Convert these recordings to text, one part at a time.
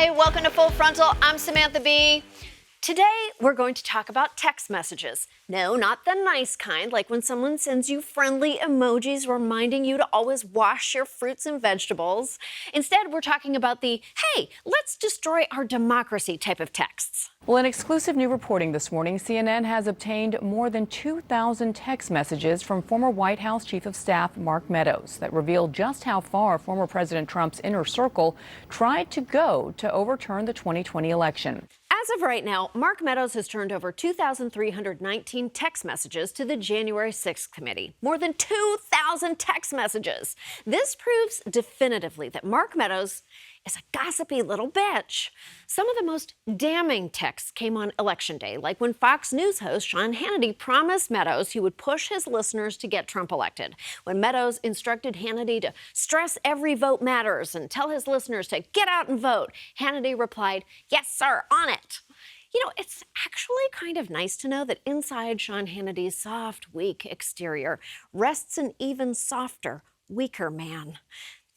Hey, welcome to Full Frontal. I'm Samantha B. Today, we're going to talk about text messages. No, not the nice kind, like when someone sends you friendly emojis reminding you to always wash your fruits and vegetables. Instead, we're talking about the, hey, let's destroy our democracy type of texts. Well, in exclusive new reporting this morning, CNN has obtained more than 2,000 text messages from former White House Chief of Staff Mark Meadows that reveal just how far former President Trump's inner circle tried to go to overturn the 2020 election. As of right now, Mark Meadows has turned over 2,319 text messages to the January 6th committee. More than 2,000 text messages. This proves definitively that Mark Meadows is a gossipy little bitch. Some of the most damning texts came on Election Day, like when Fox News host Sean Hannity promised Meadows he would push his listeners to get Trump elected. When Meadows instructed Hannity to stress every vote matters and tell his listeners to get out and vote, Hannity replied, "Yes, sir, on it." You know, it's actually kind of nice to know that inside Sean Hannity's soft, weak exterior rests an even softer, weaker man.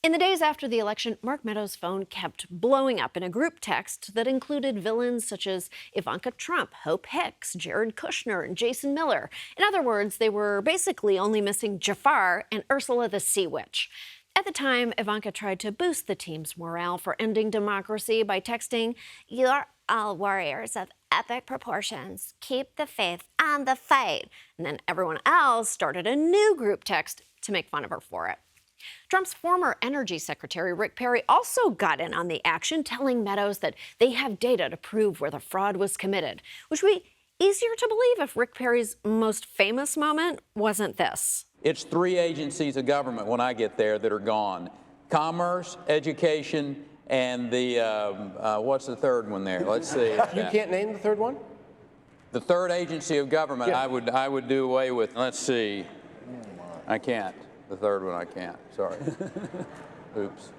In the days after the election, Mark Meadows' phone kept blowing up in a group text that included villains such as Ivanka Trump, Hope Hicks, Jared Kushner, and Jason Miller. In other words, they were basically only missing Jafar and Ursula the Sea Witch. At the time, Ivanka tried to boost the team's morale for ending democracy by texting, "You're all warriors of epic proportions. Keep the faith and the fight." And then everyone else started a new group text to make fun of her for it. Trump's former Energy Secretary Rick Perry also got in on the action, telling Meadows that they have data to prove where the fraud was committed, which would be easier to believe if Rick Perry's most famous moment wasn't this. It's 3 agencies of government when I get there that are gone. Commerce, education, and the, what's the third one there? Let's see. You can't name the third one? The third agency of government I would do away with. Let's see. I can't. The third one I can't. Sorry. Oops.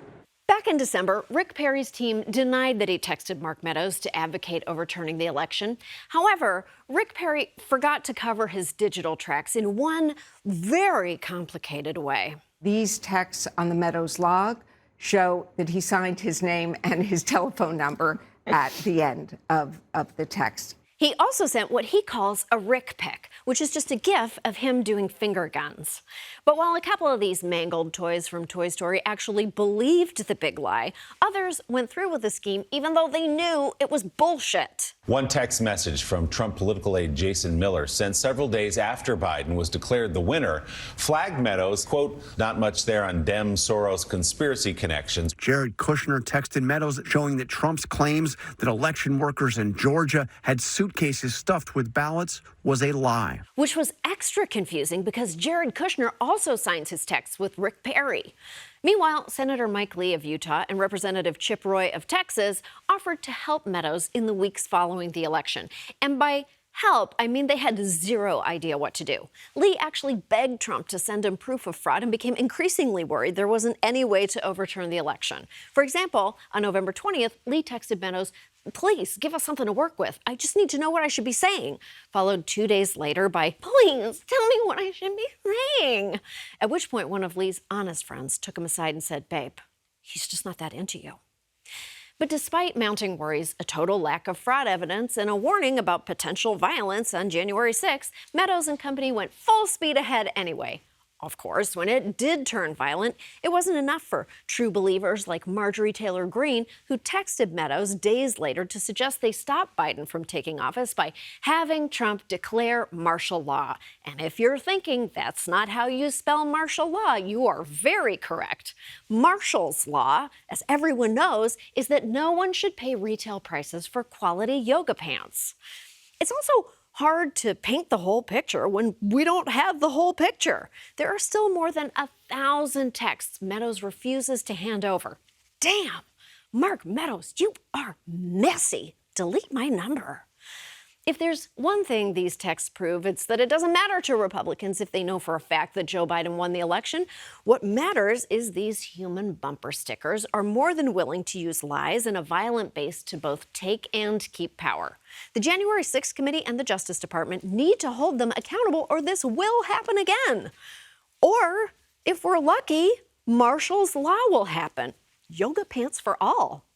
Back in December, Rick Perry's team denied that he texted Mark Meadows to advocate overturning the election. However, Rick Perry forgot to cover his digital tracks in one very complicated way. These texts on the Meadows log show that he signed his name and his telephone number at the end of the text. He also sent what he calls a Rick pic, which is just a gif of him doing finger guns. But while a couple of these mangled toys from Toy Story actually believed the big lie, others went through with the scheme even though they knew it was bullshit. One text message from Trump political aide Jason Miller sent several days after Biden was declared the winner flagged Meadows, quote, "Not much there on Dem-Soros conspiracy connections." Jared Kushner texted Meadows showing that Trump's claims that election workers in Georgia had suitcases stuffed with ballots was a lie. Which was extra confusing because Jared Kushner also signs his texts with Rick Perry. Meanwhile, Senator Mike Lee of Utah and Representative Chip Roy of Texas offered to help Meadows in the weeks following the election. And by help, I mean they had zero idea what to do. Lee actually begged Trump to send him proof of fraud and became increasingly worried there wasn't any way to overturn the election. For example, on November 20th, Lee texted Meadows, "Please, give us something to work with. I just need to know what I should be saying." Followed 2 days later by, "Please, tell me what I should be saying." At which point, one of Lee's honest friends took him aside and said, "Babe, he's just not that into you." But despite mounting worries, a total lack of fraud evidence, and a warning about potential violence on January 6th, Meadows and company went full speed ahead anyway. Of course, when it did turn violent, it wasn't enough for true believers like Marjorie Taylor Greene, who texted Meadows days later to suggest they stop Biden from taking office by having Trump declare martial law. And if you're thinking that's not how you spell martial law, you are very correct. Martial's law, as everyone knows, is that no one should pay retail prices for quality yoga pants. It's also hard to paint the whole picture when we don't have the whole picture. There are still more than 1,000 texts Meadows refuses to hand over. Damn, Mark Meadows, you are messy. Delete my number. If there's one thing these texts prove, it's that it doesn't matter to Republicans if they know for a fact that Joe Biden won the election. What matters is these human bumper stickers are more than willing to use lies and a violent base to both take and keep power. The January 6th committee and the Justice Department need to hold them accountable or this will happen again. Or, if we're lucky, Marshall's Law will happen. Yoga pants for all.